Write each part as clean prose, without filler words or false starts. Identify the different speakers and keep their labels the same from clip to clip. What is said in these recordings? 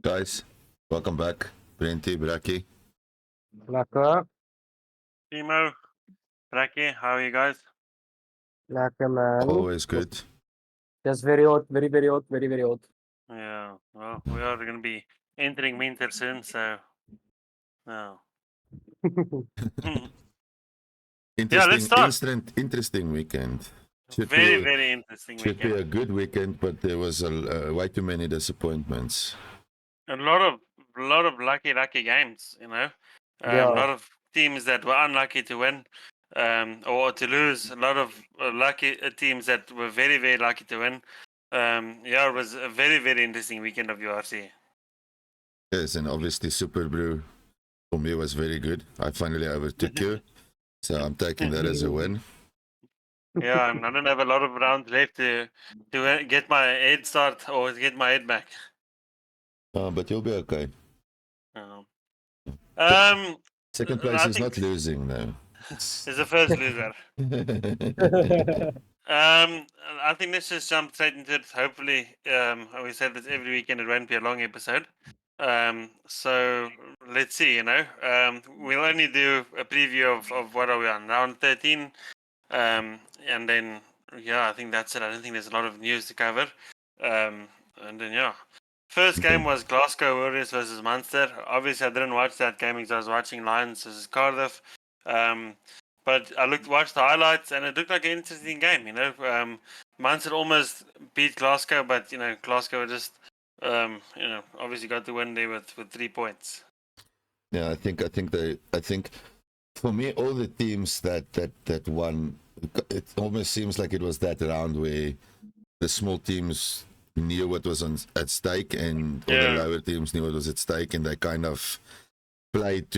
Speaker 1: Guys, welcome back. Brenty, Braki.
Speaker 2: Lekker,
Speaker 3: Timo, Bracky, how are you guys?
Speaker 2: lekker man.
Speaker 1: Always good.
Speaker 2: Just very hot, very hot, very hot.
Speaker 3: Yeah, well, we are going to be entering winter soon, so. No.
Speaker 1: Interesting weekend.
Speaker 3: Very interesting
Speaker 1: Should be
Speaker 3: weekend.
Speaker 1: a good weekend, but there was way too many disappointments.
Speaker 3: A lot of lucky games, you know.
Speaker 2: Yeah.
Speaker 3: A lot of teams that were unlucky to win, or to lose. A lot of lucky teams that were very lucky to win. Yeah, it was a very interesting weekend of URC.
Speaker 1: Yes, and obviously Super Brew for me was very good. I finally overtook you, so I'm taking that as a win.
Speaker 3: Yeah, and I don't have a lot of rounds left to get my head start or get my head back.
Speaker 1: But you'll be okay. Second place
Speaker 3: I
Speaker 1: is
Speaker 3: think
Speaker 1: not losing though.
Speaker 3: is the first loser. I think let's just jump straight into it. Hopefully, we said this every weekend. It won't be a long episode. So let's see. You know, we'll only do a preview of what are we on, round 13, and then yeah, I think that's it. I don't think there's a lot of news to cover. And then yeah, first game was Glasgow Warriors versus Munster. Obviously, I didn't watch that game because I was watching Lions versus Cardiff. But I watched the highlights, and it looked like an interesting game. You know, Munster almost beat Glasgow, but you know, Glasgow just obviously got the win there with 3 points.
Speaker 1: Yeah, I think for me, all the teams that won, it almost seems like it was that round where the small teams knew what was at stake, and all the lower teams knew what was at stake, and they kind of played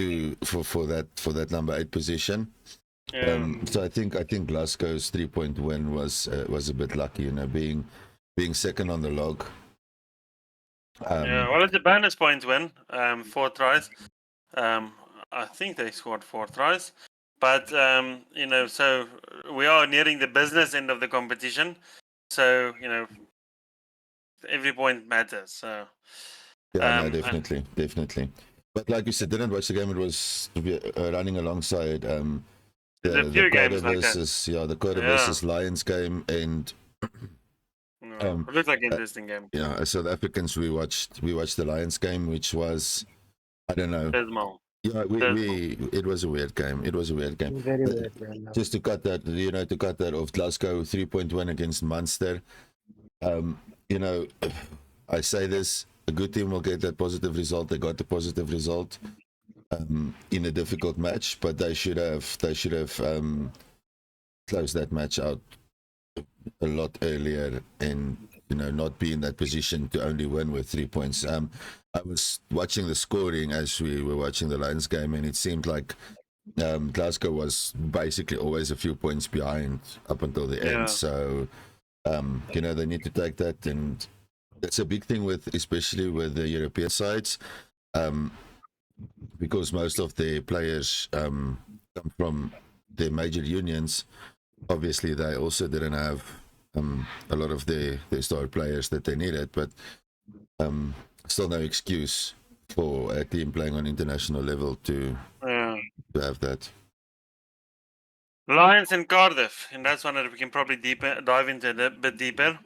Speaker 1: for that number 8 position. So I think Glasgow's 3-point win was a bit lucky, you know, being second on the log.
Speaker 3: Well, it's a bonus point win. 4 tries. I think they scored 4 tries, but you know, so we are nearing the business end of the competition. So you know, every point matters. So
Speaker 1: yeah, no, definitely. But like you said, didn't watch the game. It was running alongside the Carter versus the Carter versus Lions game, and
Speaker 3: it looked like an interesting game.
Speaker 1: Yeah, as South Africans, we watched the Lions game, which was, I don't know.
Speaker 3: Dismal.
Speaker 1: Yeah, it was a weird game.
Speaker 2: Very weird game.
Speaker 1: Just to cut that off, Glasgow 3-point win against Munster. You know, I say this: a good team will get that positive result. They got the positive result in a difficult match, but they should have closed that match out a lot earlier, and you know, not be in that position to only win with 3 points. I was watching the scoring as we were watching the Lions game, and it seemed like Glasgow was basically always a few points behind up until the end. So you know, they need to take that, and that's a big thing especially with the European sides, because most of the players come from the major unions. Obviously, they also didn't have a lot of the star players that they needed, but still no excuse for a team playing on international level to have that.
Speaker 3: Lions and Cardiff, and that's one that we can probably dive into a bit deeper.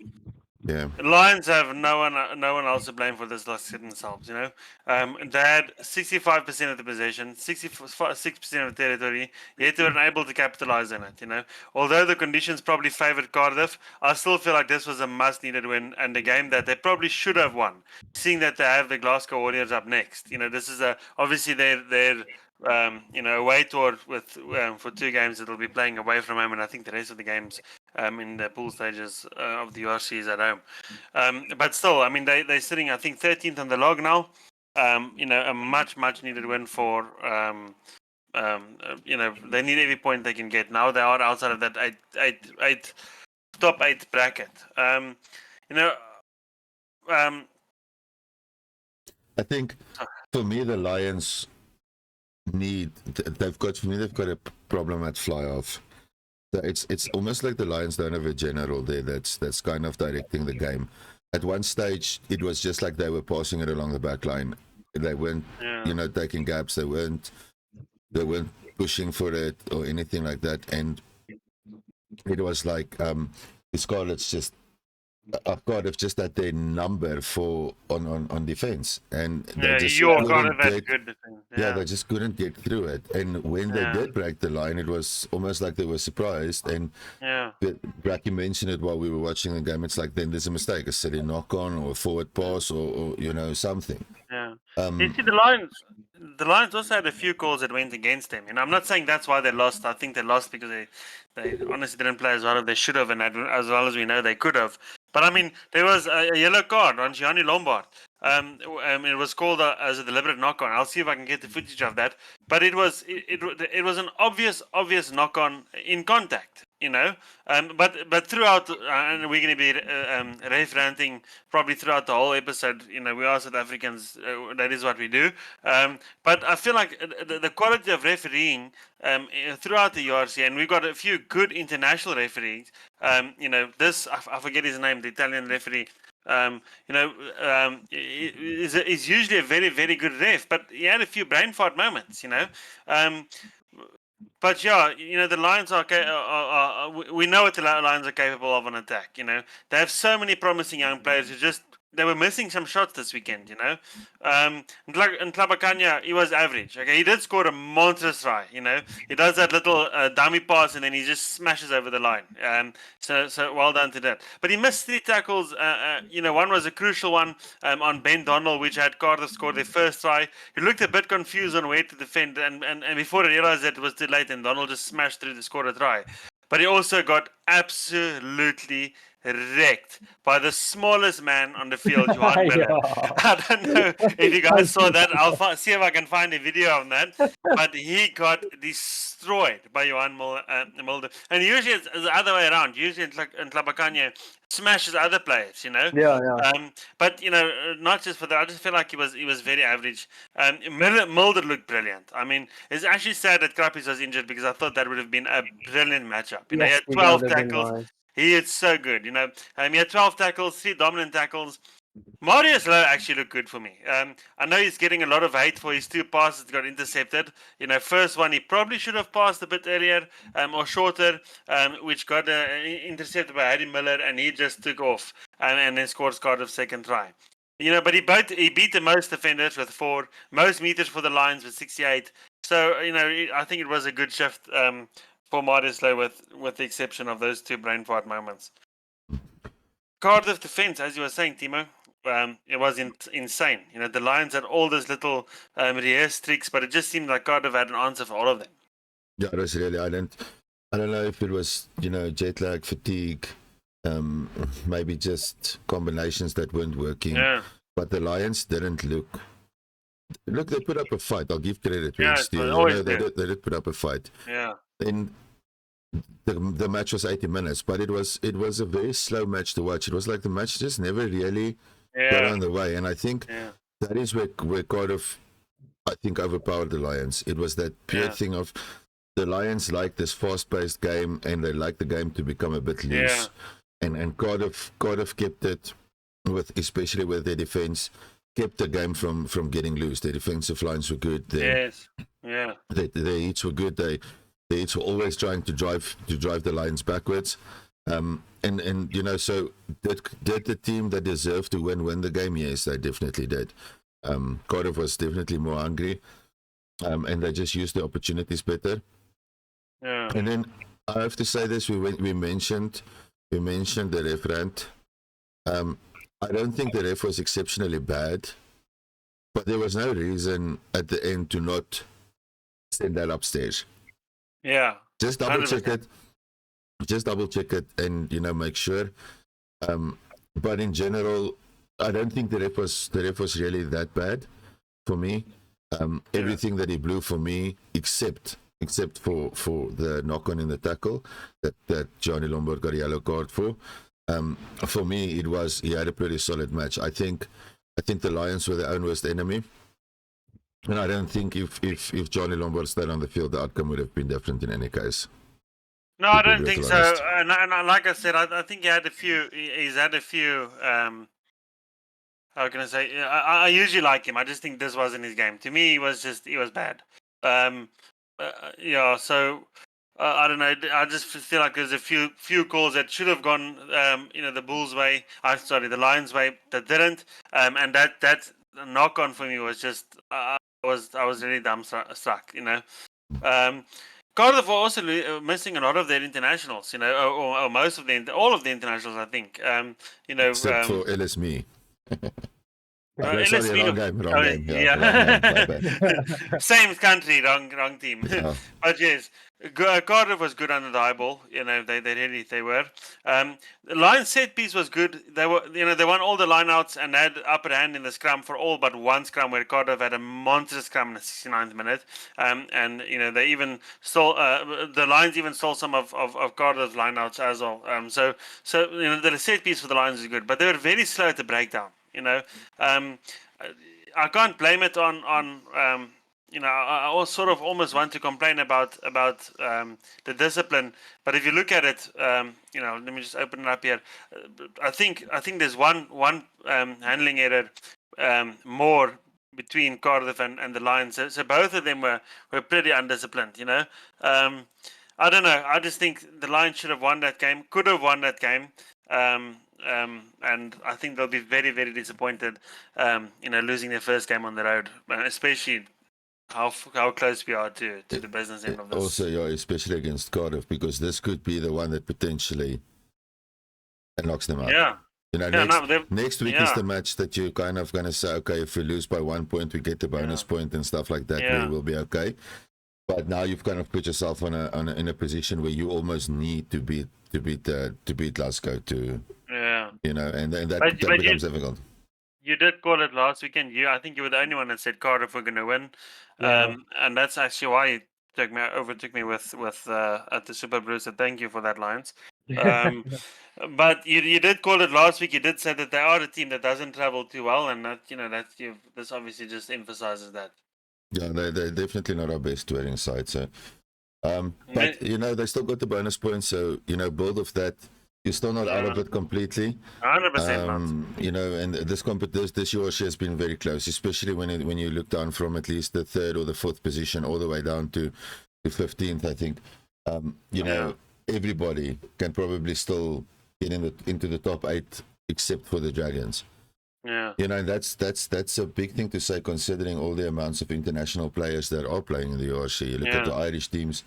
Speaker 1: Yeah.
Speaker 3: Lions have no one else to blame for this loss except themselves. You know, they had 65% of the possession, 66% of the territory, yet they were unable to capitalize on it. You know, although the conditions probably favoured Cardiff, I still feel like this was a must-needed win and a game that they probably should have won. Seeing that they have the Glasgow Warriors up next, you know, this is obviously their away tour with for 2 games that they'll be playing away from home, and I think the rest of the games in the pool stages of the URC is at home. But still, I mean, they're sitting, I think, 13th on the log now. You know, a much needed win for you know, they need every point they can get. Now they are outside of that top 8 bracket. You know,
Speaker 1: I think for me the Lions they've got a problem at fly off. So it's almost like the Lions don't have a general there that's kind of directing the game. at one stage it was just like they were passing it along the back line. They weren't, taking gaps. They weren't pushing for it or anything like that. And it was like the Scarlets just just at their number for on defense, and they just couldn't get,
Speaker 3: good defense.
Speaker 1: they just couldn't get through it. And when they did break the line, it was almost like they were surprised. And Bracky mentioned it while we were watching the game. It's like then there's a mistake, a silly knock on or a forward pass or something.
Speaker 3: Yeah. You see, the Lions also had a few calls that went against them. I'm not saying that's why they lost. I think they lost because they honestly didn't play as well as they should have, and as well as we know they could have. But I mean, there was a yellow card on Gianni Lombard. It was called as a deliberate knock on. I'll see if I can get the footage of that. But it was an obvious knock on in contact. But throughout, and we're going to be ref ranting probably throughout the whole episode. We are South Africans. That is what we do. But I feel like the quality of refereeing throughout the URC, and we've got a few good international referees. This I forget his name, the Italian referee. Is usually a very, very good ref, but he had a few brain fart moments. But the Lions are we know what the Lions are capable of on attack. They have so many promising young players who they were missing some shots this weekend. And Tlabakanya, he was average. Okay, he did score a monstrous try. He does that little dummy pass and then he just smashes over the line. So well done to that. But he missed 3 tackles. One was a crucial one on Ben Donald, which had Cardiff scored their first try. He looked a bit confused on where to defend, and before he realized that it was too late, and Donald just smashed through to score a try. But he also got absolutely wrecked by the smallest man on the field, Johan Miller. I don't know if you guys saw that. I'll see if I can find a video on that. But he got destroyed by Johan Mulder. And usually it's the other way around. Usually in Tlabakanya smashes other players, But not just for that. I just feel like he was very average. Mulder looked brilliant. I mean, it's actually sad that Krapis was injured because I thought that would have been a brilliant matchup. He had 12 tackles. He is so good, He had 12 tackles, 3 dominant tackles. Marius Lowe actually looked good for me. I know he's getting a lot of hate for his 2 passes that got intercepted. First one he probably should have passed a bit earlier or shorter, which got intercepted by Harry Miller, and he just took off and then scored Cardiff's second try. But he beat the most defenders with 4, most meters for the Lions with 68. So I think it was a good shift for Marius Lowe, with the exception of those 2 brain fart moments. Cardiff defense, as you were saying, Timo, it was insane. The Lions had all those little rehearsed tricks, but it just seemed like Cardiff had an answer for all of them.
Speaker 1: Yeah, it was really. I don't know if it was jet lag, fatigue, maybe just combinations that weren't working.
Speaker 3: Yeah.
Speaker 1: But the Lions didn't look. They put up a fight. I'll give credit to they did put up a fight.
Speaker 3: Yeah.
Speaker 1: And the match was 80 minutes, but it was a very slow match to watch. It was like the match just never really got on the way. And I think that is where Cardiff, I think, overpowered the Lions. It was that pure thing of the Lions like this fast-paced game, and they like the game to become a bit loose. And Cardiff kept it, especially with their defense, kept the game from getting loose. Their defensive lines were good. Their hits were good. They were always trying to drive the Lions backwards. So did the team that deserved to win the game? Yes, they definitely did. Cardiff was definitely more hungry, and they just used the opportunities better.
Speaker 3: Yeah.
Speaker 1: And then I have to say this: we mentioned the ref rant. I don't think the ref was exceptionally bad, but there was no reason at the end to not send that upstairs.
Speaker 3: Yeah.
Speaker 1: Just double check it. Just double check it and make sure. But in general, I don't think the ref was really that bad for me. Everything that he blew for me, except for the knock on in the tackle that Johnny Lombard got a yellow card for. For me, he had a pretty solid match. I think the Lions were their own worst enemy. And I don't think if Johnny Lombard stayed on the field, the outcome would have been different in any case.
Speaker 3: No, I don't think so. And like I said, I think he's had a few how can I say? I usually like him. I just think this wasn't his game. To me, he was bad. Yeah. So I don't know. I just feel like there's a few calls that should have gone, the Bulls' way. The Lions' way that didn't. And that knock on for me was just I was really dumbstruck. Cardiff were also missing a lot of their internationals, or most of all of the internationals, I think.
Speaker 1: Except for LSME.
Speaker 3: LSV.
Speaker 1: Wrong game.
Speaker 3: Yeah.
Speaker 1: Wrong game. My bad.
Speaker 3: Same country, wrong team.
Speaker 1: Yeah.
Speaker 3: But yes, Cardiff was good under the eyeball. They were. The Lions set piece was good. They won all the lineouts and had upper hand in the scrum for all but one scrum where Cardiff had a monstrous scrum in the 69th minute. And they even stole the Lions even stole some of Cardiff's lineouts as well. So the set piece for the Lions is good, but they were very slow at the breakdown. I can't blame it on I sort of almost want to complain about the discipline, but if you look at it, let me just open it up here. I think there's one handling error more between Cardiff and the Lions, so both of them were pretty undisciplined. I don't know. I just think the Lions should have won that game, could have won that game. And I think they'll be very, very disappointed, losing their first game on the road, especially how close we are to the business end of this.
Speaker 1: Also, yeah, especially against Cardiff, because this could be the one that potentially knocks them out.
Speaker 3: Yeah.
Speaker 1: Next week is the match that you're kind of going to say, okay, if we lose by 1 point, we get the bonus point and stuff like that.
Speaker 3: Yeah.
Speaker 1: We will be okay. But now you've kind of put yourself in a position where you almost need to beat Glasgow to, and that becomes difficult.
Speaker 3: You did call it last weekend. I think you were the only one that said Cardiff were going to win, and that's actually why you overtook me with at the Super Blues. So thank you for that, Lions. But you did call it last week. You did say that they are a team that doesn't travel too well, and that this obviously just emphasizes that.
Speaker 1: Yeah, they're definitely not our best wearing side. So, but they still got the bonus points. So build off that. You're still not out of it completely.
Speaker 3: 100% not.
Speaker 1: And this URC has been very close, especially when you look down from at least the third or the fourth position all the way down to 15th. I think everybody can probably still get into the top 8 except for the Dragons.
Speaker 3: Yeah.
Speaker 1: That's a big thing to say, considering all the amounts of international players that are playing in the URC. You look at the Irish teams,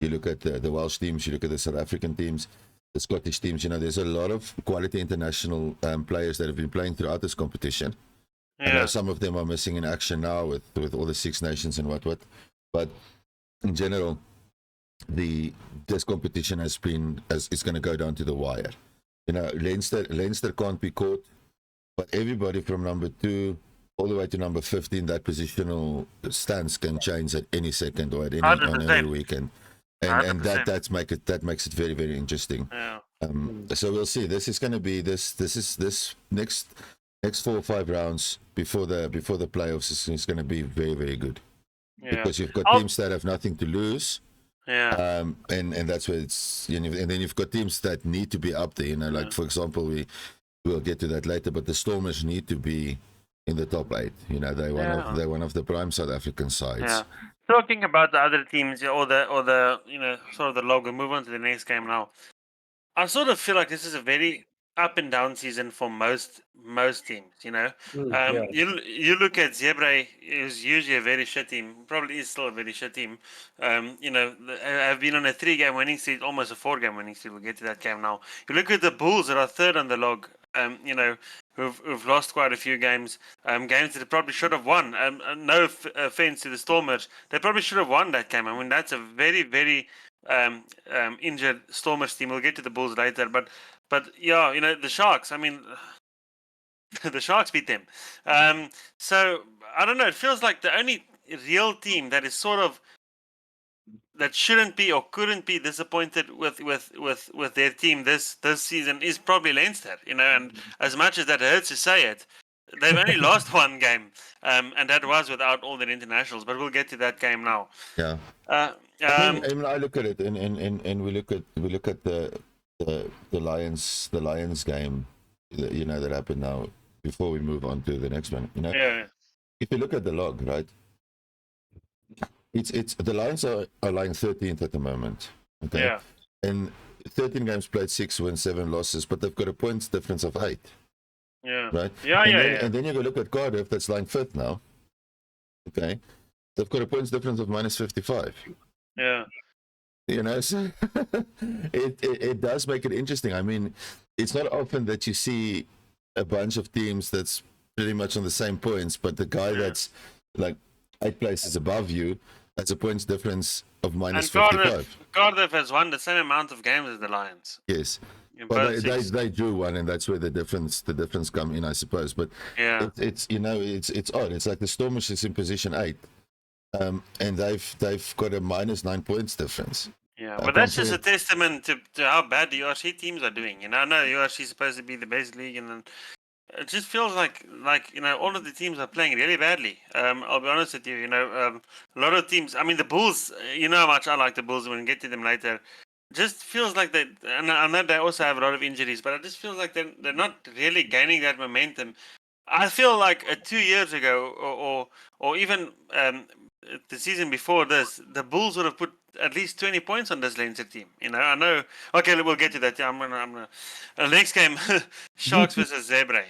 Speaker 1: you look at the Welsh teams, you look at the South African teams, the Scottish teams. There's a lot of quality international players that have been playing throughout this competition. I know some of them are missing in action now with all the Six Nations and what. But in general, this competition is going to go down to the wire. Leinster can't be caught. But everybody from number 2 all the way to number 15, that positional stance can change at any second or on every weekend, and that makes it very, very interesting.
Speaker 3: Yeah.
Speaker 1: So we'll see. This is going to be this next 4 or 5 rounds before the playoffs is going to be very, very good, because you've got teams that have nothing to lose.
Speaker 3: Yeah.
Speaker 1: And that's where it's and then you've got teams that need to be up there. Like for example, we'll get to that later, but the Stormers need to be in the top 8. They're one of the prime South African sides.
Speaker 3: Yeah. Talking about the other teams or the sort of the logo, move on to the next game now. I sort of feel like this is a very up and down season for most teams. You look at Zebra, who's usually a very shit team, probably is still a very shit team. Have been on a 3-game winning streak, almost a 4-game winning streak. We'll get to that game now. You look at the Bulls that are third on the log. Who've lost quite a few games that they probably should have won. No offense to the Stormers, they probably should have won that game. I mean, that's a very, very injured Stormers team. We'll get to the Bulls later, but the Sharks. I mean, the Sharks beat them. So I don't know. It feels like the only real team that is sort of that shouldn't be or couldn't be disappointed with their team this season is probably Leinster, and as much as that hurts to say it, they've only lost 1 game, and that was without all their internationals, but we'll get to that game now.
Speaker 1: Yeah. I look at it and we look at the Lions game, that happened now. before we move on to the next one.
Speaker 3: Yeah.
Speaker 1: If you look at the log, right, it's the Lions are lying 13th at the moment. Okay,
Speaker 3: Yeah.
Speaker 1: and 13 games played, 6 wins, 7 losses, but they've got a points difference of 8.
Speaker 3: Yeah.
Speaker 1: Right.
Speaker 3: Yeah.
Speaker 1: And then you go look at Cardiff, that's lying 5th now. Okay, they've got a points difference of minus 55.
Speaker 3: Yeah.
Speaker 1: So it does make it interesting. I mean, it's not often that you see a bunch of teams that's pretty much on the same points, but the guy that's like 8 places above you has a points difference of minus 55.
Speaker 3: Cardiff has won the same amount of games as the Lions.
Speaker 1: Yes.
Speaker 3: Well,
Speaker 1: they drew one, and that's where the difference come in, I suppose. But it's it's odd. It's like the Stormers is in position 8, and they've got a minus 9 points difference.
Speaker 3: Yeah, but that's just a testament to how bad the URC teams are doing. I know the URC is supposed to be the best league, and then it just feels like all of the teams are playing really badly. I'll be honest with you. A lot of teams. I mean, the Bulls. You know how much I like the Bulls. We'll get to them later. Just feels like they, and I know they also have a lot of injuries, but it just feels like they're not really gaining that momentum. I feel like 2 years ago, or even the season before this, the Bulls would have put at least 20 points on this Leinster team. I know. Okay, we'll get to that. I'm gonna. Next game, Sharks versus Zebra.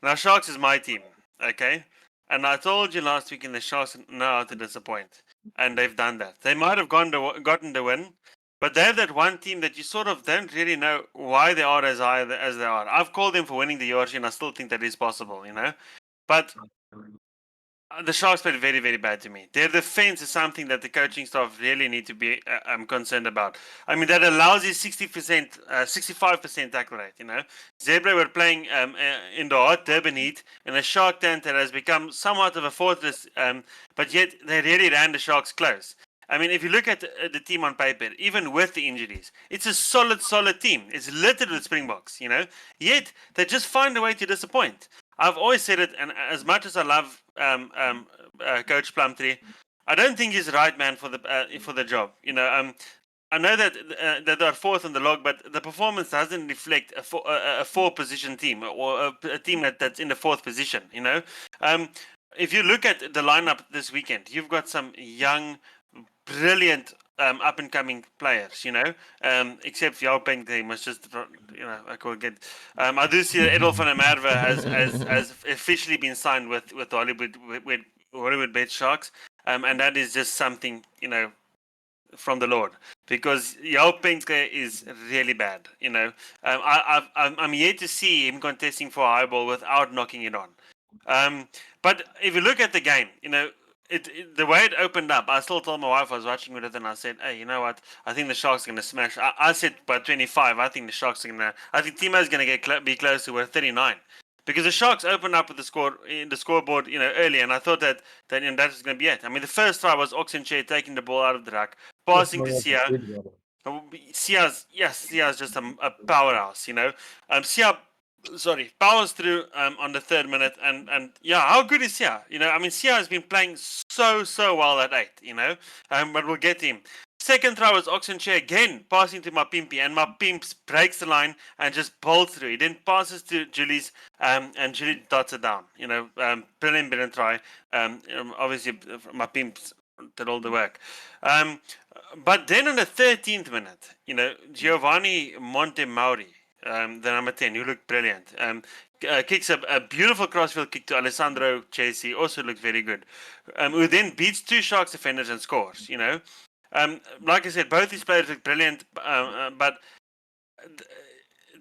Speaker 3: Now Sharks is my team, okay? And I told you last week, the Sharks know how to disappoint, and they've done that. They might have gotten the win, but they have that one team that you sort of don't really know why they are as high as they are. I've called them for winning the URC, and I still think that is possible, But the Sharks played very, very bad to me. Their defense is something that the coaching staff really need to be concerned about. I mean, that allows you 65% tackle rate, Zebra were playing in the hot Durban heat in a Shark tent that has become somewhat of a fortress, but yet they really ran the Sharks close. I mean, if you look at the team on paper, even with the injuries, it's a solid team. It's littered with Springboks, Yet, they just find a way to disappoint. I've always said it, and as much as I love Coach Plumtree, I don't think he's the right man for the job. I know that they're 4th on the log, but the performance doesn't reflect a 4-position team or a team that's in the 4th position. If you look at the lineup this weekend, you've got some young, brilliant up and coming players, except Feinberg, they must just, I could get. I do see that Edel van der Merwe has officially been signed with Hollywood Bet Sharks, and that is just something, from the Lord, because Feinberg is really bad. I'm yet to see him contesting for a high ball without knocking it on. But if you look at the game, the way it opened up, I still told my wife I was watching with it, and I said, "Hey, you know what? I think the Sharks are going to smash." I said by 25, I think the Sharks are going to. I think Timo's going to be close to 39, because the Sharks opened up with the score in the scoreboard, early, and I thought that was going to be it. I mean, the first try was Oxenchair taking the ball out of the ruck, passing to Sia. Sia's just a powerhouse, Sia. Powers through on the 3rd minute, and how good is Sia? Sia has been playing so well at 8, but we'll get him. Second try was Oxenchair again, passing to Mapimpi, and Mapimpi breaks the line and just bolts through. He then passes to Julie's, and Julie dots it down. Brilliant try. Obviously, Mapimpi did all the work. But then on the 13th minute, Giovanni Montemauri, the number 10, who looked brilliant. Kicks a beautiful crossfield kick to Alessandro Chesi, also looked very good. Who then beats 2 Sharks defenders and scores. Like I said, both these players looked brilliant, but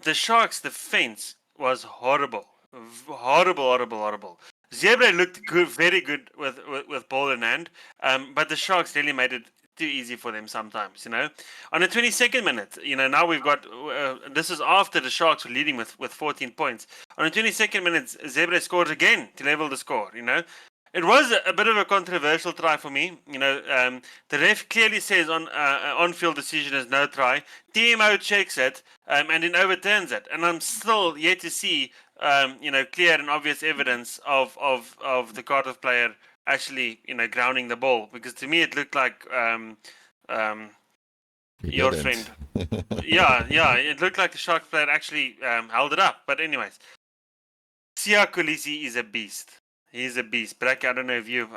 Speaker 3: the Sharks' defense was horrible. Zebra looked good, very good with ball in hand, but the Sharks really made it too easy for them sometimes, On the 22nd minute, now we've got, this is after the Sharks were leading with 14 points. On the 22nd minute, Zebra scored again to level the score, It was a bit of a controversial try for me, the ref clearly says on-field decision is no try. TMO checks it, and then overturns it. And I'm still yet to see, clear and obvious evidence of the Cardiff player actually, grounding the ball, because to me it looked like your friend. Yeah, it looked like the Sharks player actually held it up. But anyways, Siya Kolisi is a beast. He's a beast. Brack, I don't know if you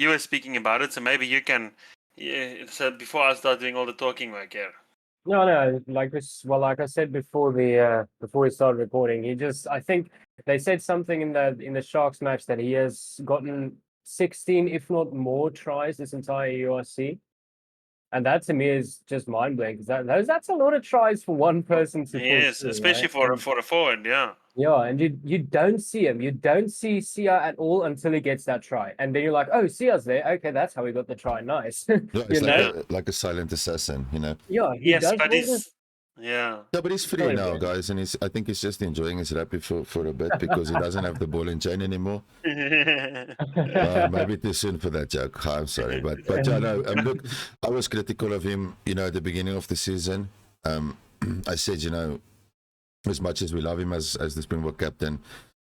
Speaker 3: were speaking about it, so maybe you can. Yeah, so before I start doing all the talking work here.
Speaker 2: No, like this. Well, like I said before before we started recording, I think they said something in the Sharks match that he has gotten 16, if not more, tries this entire URC, and that to me is just mind blowing because that's a lot of tries for one person to pull
Speaker 3: Yes,
Speaker 2: through,
Speaker 3: especially
Speaker 2: right?
Speaker 3: for a forward, yeah.
Speaker 2: Yeah, and you don't see him. You don't see Sia at all until he gets that try, and then you're like, oh, Sia's there. Okay, that's how he got the try. Nice,
Speaker 1: Yeah,
Speaker 2: you
Speaker 1: it's
Speaker 2: know.
Speaker 1: like a silent assassin, you know.
Speaker 2: Yeah, he
Speaker 3: Yes,
Speaker 2: does
Speaker 3: but
Speaker 2: all this.
Speaker 3: yeah.
Speaker 1: Yeah, but he's free
Speaker 2: Sorry,
Speaker 1: now,
Speaker 2: bro.
Speaker 1: guys, and I think he's just enjoying his rugby for a bit because he doesn't have the ball and chain anymore. Maybe too soon for that joke. I'm sorry, but yeah, no. Look, I was critical of him, you know, at the beginning of the season. I said, you know, as much as we love him as the Springbok captain,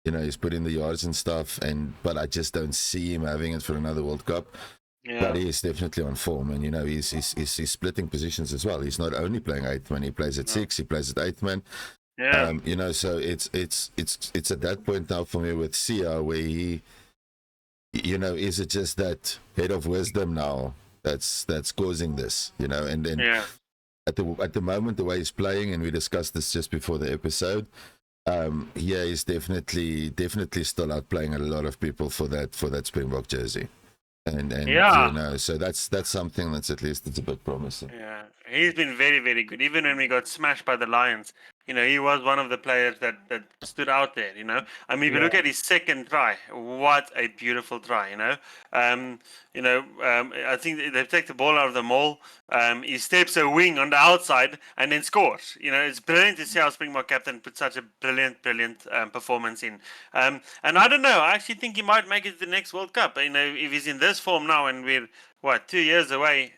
Speaker 1: you know, he's put in the yards and stuff, but I just don't see him having it for another World Cup.
Speaker 3: Yeah.
Speaker 1: But he is definitely on form, and you know, he's splitting positions as well. He's not only playing 8th man; he plays at 6, he plays at 8th man.
Speaker 3: Yeah.
Speaker 1: You know, so it's at that point now for me with Sia where he, you know, is it just that head of wisdom now that's causing this, you know, and then
Speaker 3: Yeah.
Speaker 1: at the moment the way he's playing, and we discussed this just before the episode, yeah, he's definitely still outplaying a lot of people for that Springbok jersey. And
Speaker 3: Yeah.
Speaker 1: you know, so that's something that's at least it's a bit promising.
Speaker 3: Yeah, he's been very, very good. Even when we got smashed by the Lions, you know, he was one of the players that stood out there. You know, I mean, if you look at his second try, what a beautiful try. I think they take the ball out of the maul. He steps a wing on the outside and then scores. You know, it's brilliant to see how Springbok captain put such a brilliant performance in. And I don't know, I actually think he might make it to the next World Cup. You know, if he's in this form now and we're 2 years away.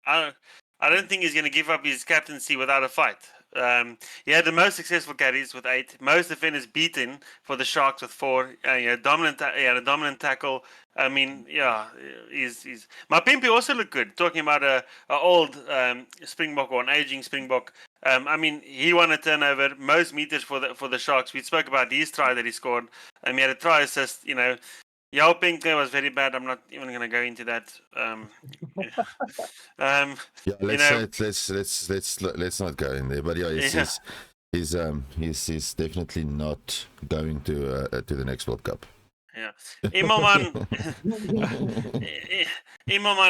Speaker 3: I don't think he's going to give up his captaincy without a fight. He had the most successful carries with 8, most defenders beaten for the Sharks with 4. He had a dominant tackle. I mean, yeah, he's. Mapimpi also looked good. Talking about a old Springbok or an aging Springbok. I mean, he won a turnover, most meters for the Sharks. We spoke about his try that he scored. He had a try assist. You know, Yao Pinker was very bad. I'm not even going to go into that.
Speaker 1: Let's not go in there. But yeah, he's definitely not going to the next World Cup.
Speaker 3: Yeah, Immelman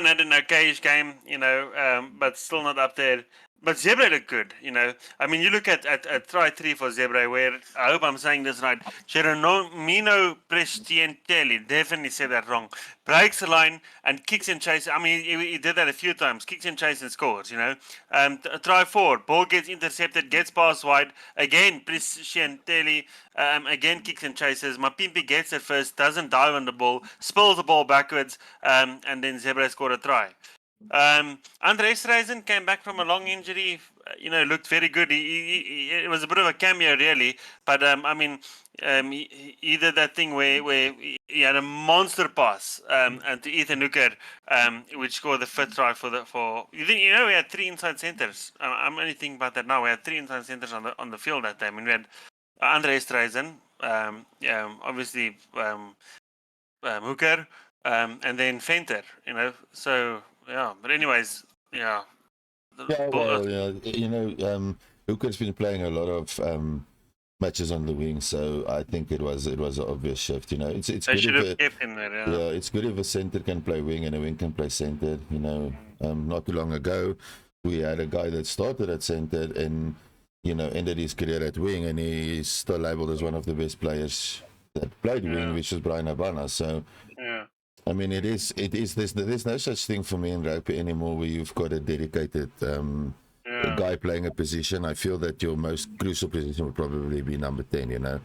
Speaker 3: had an okayish game, you know, but still not up there. But Zebra looked good, you know. I mean, you look at try 3 for Zebra, where I hope I'm saying this right. Geronomino Prestientelli, definitely said that wrong. Breaks the line and kicks and chases. I mean, he did that a few times. Kicks and chases and scores, you know. Try 4, ball gets intercepted, gets past wide. Again, Prestientelli, again kicks and chases. Mapimpi gets it first, doesn't dive on the ball, spills the ball backwards, and then Zebra scored a try. Andre Esterhuizen came back from a long injury, you know, looked very good. It was a bit of a cameo, really, but I mean, he did that thing where he had a monster pass and to Ethan Hooker, which scored the 5th try for. You know, we had 3 inside centers. I'm only thinking about that now. We had 3 inside centers on the field that time. I mean, we had Andre Esterhuizen, obviously Hooker, and then Venter. You know, so. Yeah, but anyways, yeah.
Speaker 1: Yeah, well, yeah, you know, Hooker's been playing a lot of matches on the wing, so I think it was an obvious shift. You know, it's
Speaker 3: they
Speaker 1: good
Speaker 3: should
Speaker 1: if
Speaker 3: have kept him there.
Speaker 1: yeah, it's good if a center can play wing and a wing can play center. You know, not too long ago, we had a guy that started at center and you know ended his career at wing, and he's still labeled as one of the best players that played wing, which is Brian Abana. So.
Speaker 3: Yeah.
Speaker 1: I mean, it is. There's no such thing for me in rugby anymore where you've got a dedicated guy playing a position. I feel that your most crucial position would probably be number 10. You know,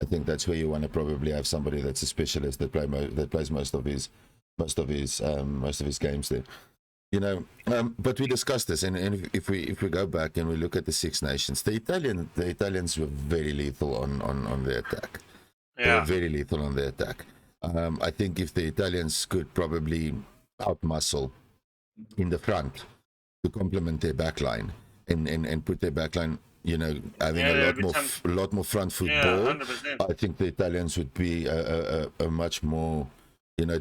Speaker 1: I think that's where you want to probably have somebody that's a specialist that plays most of his games there. You know, but we discussed this, and if we go back and we look at the Six Nations, the Italians were very lethal on their attack.
Speaker 3: Yeah.
Speaker 1: They were very lethal on their attack. I think if the Italians could probably outmuscle in the front to complement their backline and put their backline having a
Speaker 3: there'll
Speaker 1: lot
Speaker 3: be
Speaker 1: more,
Speaker 3: some.
Speaker 1: lot more front foot
Speaker 3: Yeah,
Speaker 1: ball,
Speaker 3: 100%.
Speaker 1: I think the Italians would be a much more,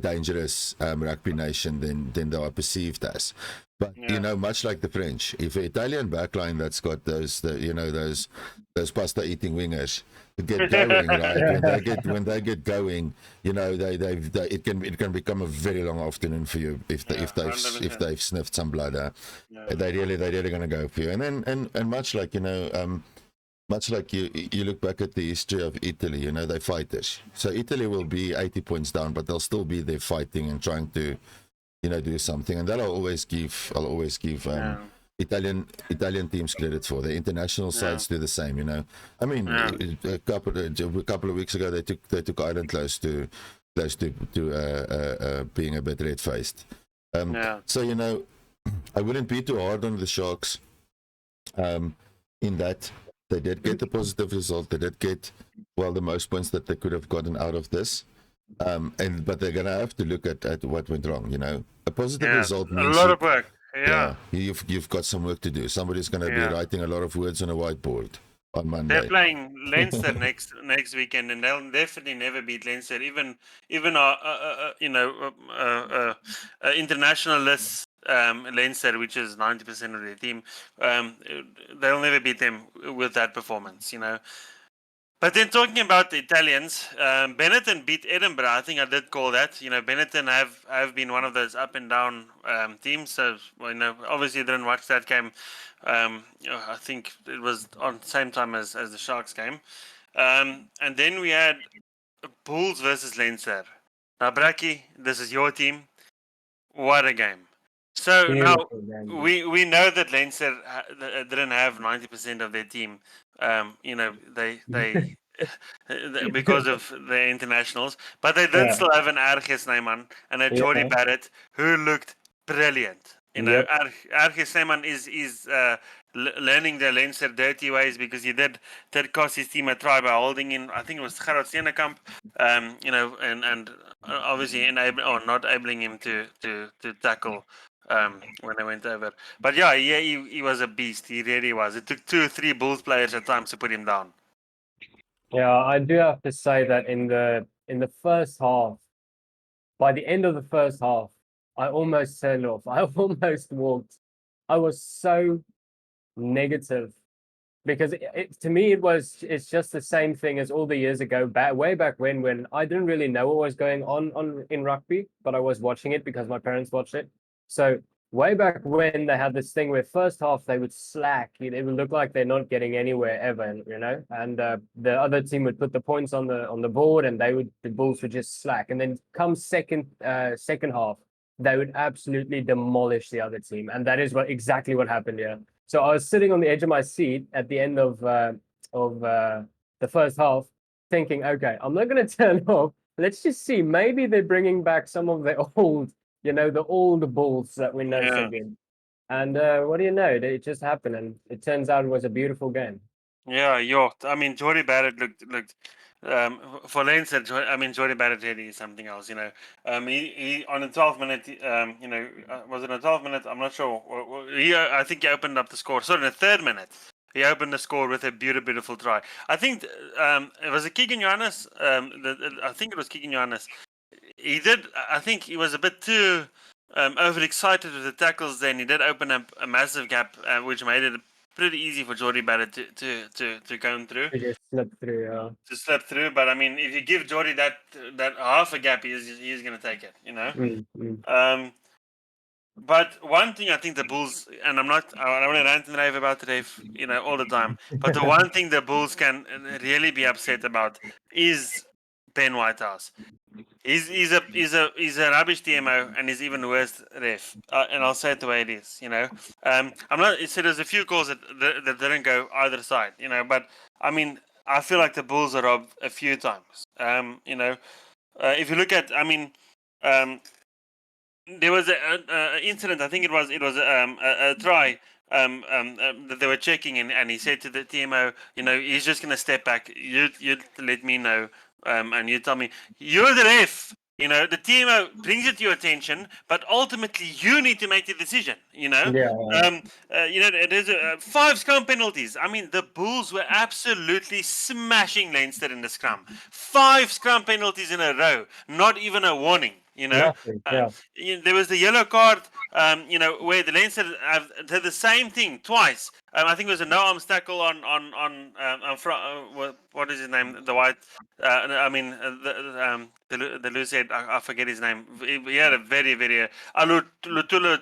Speaker 1: dangerous rugby nation than they are perceived as. But
Speaker 3: Yeah.
Speaker 1: much like the French, if an Italian backline that's got those pasta eating wingers get going, right? When they get going, it can become a very long afternoon for you if
Speaker 3: 100%.
Speaker 1: they've sniffed some blood.
Speaker 3: Yeah.
Speaker 1: They're really going to go for you. And then and much like much like you look back at the history of Italy, they're fighters. So Italy will be 80 points down, but they'll still be there fighting and trying to, do something. And that I'll always give
Speaker 3: Yeah.
Speaker 1: Italian teams credit for. The international sides do the same. I mean,
Speaker 3: Yeah.
Speaker 1: a couple of weeks ago they took Ireland close to being a bit red faced.
Speaker 3: Yeah.
Speaker 1: So I wouldn't be too hard on the Sharks. In that they did get a positive result. They did get the most points that they could have gotten out of this. But they're gonna have to look at what went wrong. A positive result
Speaker 3: A
Speaker 1: means
Speaker 3: lot of work. Yeah.
Speaker 1: you've got some work to do. Somebody's gonna be writing a lot of words on a whiteboard on Monday.
Speaker 3: They're playing Leinster next weekend, and they'll definitely never beat Leinster. Even internationalists, Leinster, which is 90% of their team, they'll never beat them with that performance. But then talking about the Italians, Benetton beat Edinburgh. I think I did call that. Benetton have been one of those up and down teams. So obviously didn't watch that game. I think it was on the same time as the Sharks game. And then we had Bulls versus Leinster. Now, Braki, this is your team. What a game! So
Speaker 2: Beautiful
Speaker 3: now
Speaker 2: game.
Speaker 3: we know that Leinster didn't have 90% of their team. They because of the internationals, but they did still have an Erges Snyman and a Jordy Barrett who looked brilliant.
Speaker 2: Yep.
Speaker 3: Erges Snyman is learning the Leinster dirty ways, because he did cost his team a try by holding in, I think it was Gerard Steenekamp, and obviously not enabling him to tackle when they went over. But he was a beast. He really was. It took 2 or 3 Bulls players at times to put him down.
Speaker 2: Yeah, I do have to say that in the first half, by the end of the first half, I almost turned off. I almost walked. I was so negative because to me it's just the same thing as all the years ago, way back when I didn't really know what was going on in rugby, but I was watching it because my parents watched it. So way back when they had this thing where first half they would slack, it would look like they're not getting anywhere ever, and the other team would put the points on the board, and the Bulls would just slack, and then come second half they would absolutely demolish the other team, and that is exactly what happened here. So I was sitting on the edge of my seat at the end of the first half, thinking, okay, I'm not going to turn off. Let's just see. Maybe they're bringing back some of the old, the old Bulls that we know so good. And what do you know? It just happened, and it turns out it was a beautiful game.
Speaker 3: Yeah, I mean, Jordy Barrett looked for Leinster. Jordy Barrett really is something else. He on a 12-minute. Was it a 12-minute? I'm not sure. I think he opened up the score. So in the 3rd minute, he opened the score with a beautiful try. I think it was a Keegan Johannes. I think it was Keegan Johannes. He did. I think he was a bit too overexcited with the tackles. Then he did open up a massive gap, which made it pretty easy for Jordy Barrett to go through.
Speaker 2: To just slip through, yeah.
Speaker 3: To slip through, but I mean, if you give Jordy that half a gap, he's going to take it, But one thing I think the Bulls, and I don't want to rant and rave about today, all the time. But the one thing the Bulls can really be upset about is Ben Whitehouse. He's a rubbish TMO, and he's even worse ref. And I'll say it the way it is. I'm not. So there's a few calls that didn't go either side. But I mean, I feel like the Bulls are robbed a few times. If you look at, there was an incident. I think it was a try that they were checking, and he said to the TMO, he's just going to step back. You let me know, and you tell me, you're the ref. The TMO brings it to your attention, but ultimately you need to make the decision.
Speaker 2: Yeah.
Speaker 3: There's 5 scrum penalties. I mean, the Bulls were absolutely smashing Leinster in the scrum. 5 scrum penalties in a row, not even a warning.
Speaker 2: Nothing. Yeah.
Speaker 3: There was the yellow card. Where the Leinster did the same thing twice. I think it was a no arms tackle on what is his name? The white. The loose head. I forget his name. He had a very very Lutulu.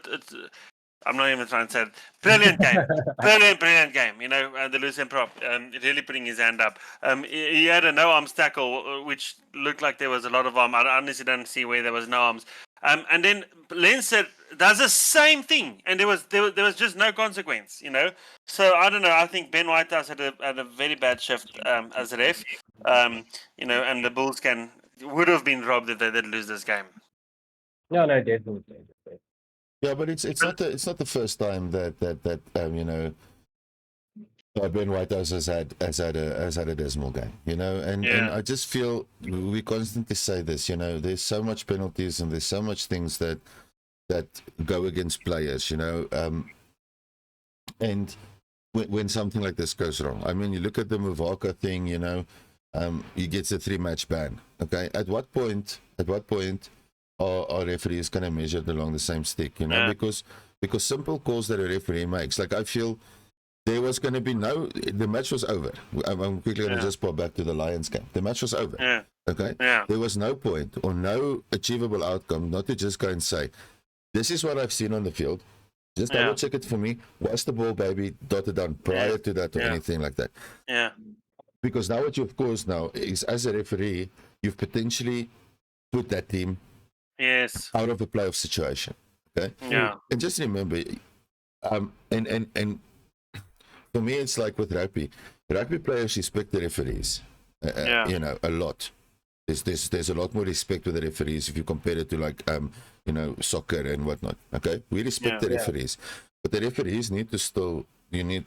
Speaker 3: I'm not even trying to say it. Brilliant game. Brilliant game. The Lucien prop really putting his hand up. He had a no arms tackle, which looked like there was a lot of arm. I honestly don't see where there was no arms. And then Leinster does the same thing, and there was just no consequence. So I don't know. I think Ben Whitehouse had a very bad shift as a ref. And the Bulls would have been robbed if they did lose this game.
Speaker 2: No, definitely.
Speaker 1: Yeah, but it's not the first time that Ben Whitehouse has had a dismal game, and I just feel we constantly say this, there's so much penalties and there's so much things that go against players, and when something like this goes wrong, I mean, you look at the Muvaka thing, he gets a 3-match ban. Okay, at what point are referees going to measure it along the same stick, because simple calls that a referee makes, like I feel there was going to be the match was over. I'm quickly going to just pop back to the Lions game. The match was over.
Speaker 3: Yeah.
Speaker 1: Okay.
Speaker 3: Yeah.
Speaker 1: There was no point or no achievable outcome not to just go and say, this is what I've seen on the field. Just double check it for me. Was the ball, baby, dotted down prior to that or anything like that?
Speaker 3: Yeah.
Speaker 1: Because now what you of course now is, as a referee, you've potentially put that team out of a playoff situation. Okay.
Speaker 3: Yeah.
Speaker 1: And just remember, and for me, it's like with rugby. Rugby players respect the referees, a lot. There's a lot more respect with the referees if you compare it to like soccer and whatnot. Okay, we respect the referees, but the referees need to still need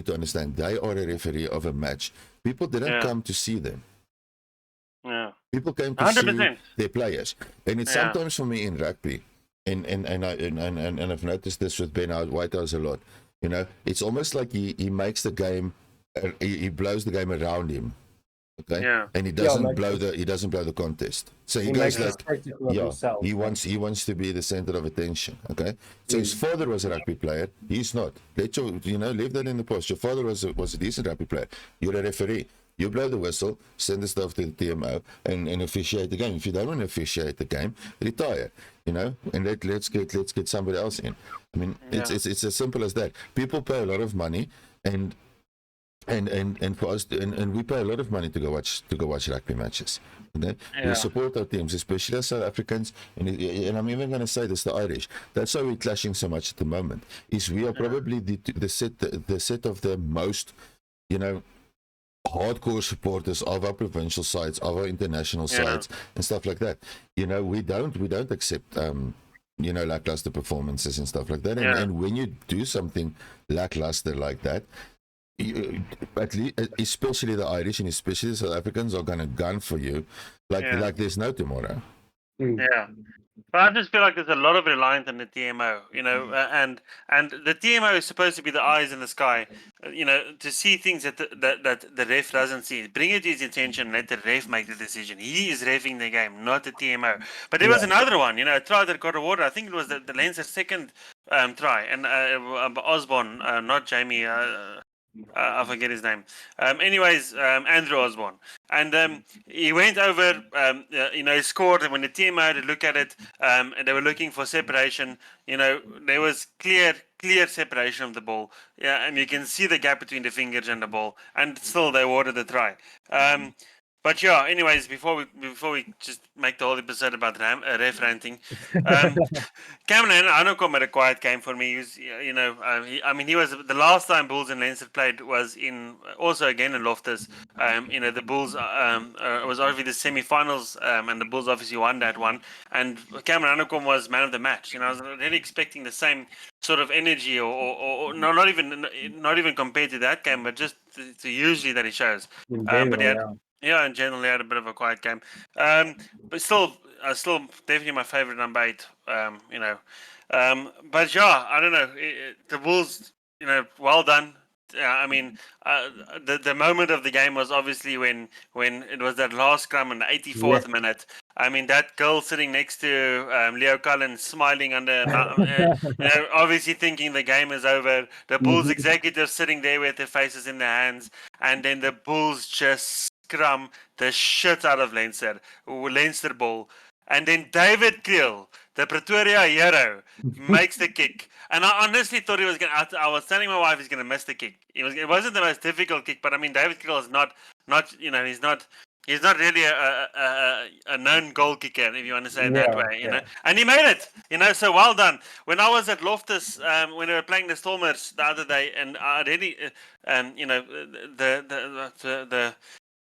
Speaker 1: to understand they are a referee of a match. People didn't come to see them.
Speaker 3: Yeah.
Speaker 1: People came to
Speaker 3: 100%.
Speaker 1: see their players, and it's sometimes for me in rugby, and I've noticed this with Ben Whitehouse a lot. It's almost like he makes the game, he blows the game around him, okay?
Speaker 3: Yeah.
Speaker 1: And he doesn't blow the contest. So he goes like, he wants to be the center of attention, okay? So his father was a rugby player. He's not. Leave that in the past. Your father was a decent rugby player. You're a referee. You blow the whistle, send the stuff to the TMO, and officiate the game. If you don't want to officiate the game, retire. And let's get somebody else in. I mean, it's as simple as that. People pay a lot of money, and for us, and we pay a lot of money to go watch rugby matches. We support our teams, especially as South Africans, and I'm even going to say this, the Irish. That's why we're clashing so much at the moment. Is we are probably the set of the most, hardcore supporters of our provincial sides, of our international sides, and stuff like that. We don't accept lackluster performances and stuff like that. And when you do something lackluster like that, at least, especially the Irish and especially the South Africans are gonna gun for you like there's no tomorrow.
Speaker 3: Yeah. But I just feel like there's a lot of reliance on the TMO, and the TMO is supposed to be the eyes in the sky, to see things that the ref doesn't see. Bring it to his attention, let the ref make the decision. He is reffing the game, not the TMO. But there was another one, a try that got awarded. I think it was the Leinster's second try, and Osborne, not Jamie. I forget his name. Andrew Osborne. And he went over, he scored, and when the team had to look at it, and they were looking for separation, there was clear separation of the ball. Yeah, and you can see the gap between the fingers and the ball, and still they awarded the try. But yeah, anyways, before we just make the whole episode about ref ranting, Cameron Hanekom had a quiet game for me. He was, he was the last time Bulls and Leinster played was also again in Loftus. The Bulls was obviously the semi-finals, and the Bulls obviously won that one. And Cameron Hanekom was man of the match. I was really expecting the same sort of energy, or no, not even compared to that game, but just to usually that he shows. But he had. Yeah, in general, he had a bit of a quiet game. But still, still definitely my favorite number 8. But yeah, I don't know. The Bulls, well done. I mean, the moment of the game was obviously when it was that last scrum in the 84th minute. I mean, that girl sitting next to Leo Collins smiling under, obviously thinking the game is over. The Bulls executives sitting there with their faces in their hands, and then the Bulls just scrum the shit out of Leinster ball. And then David Kriel, the Pretoria hero, makes the kick. And I honestly thought he was going to... I was telling my wife he's going to miss the kick. It wasn't the most difficult kick, but I mean, David Kriel is not he's not really a known goal kicker, if you want to say it that way, you know. And he made it, so well done. When I was at Loftus, when we were playing the Stormers the other day, and I really,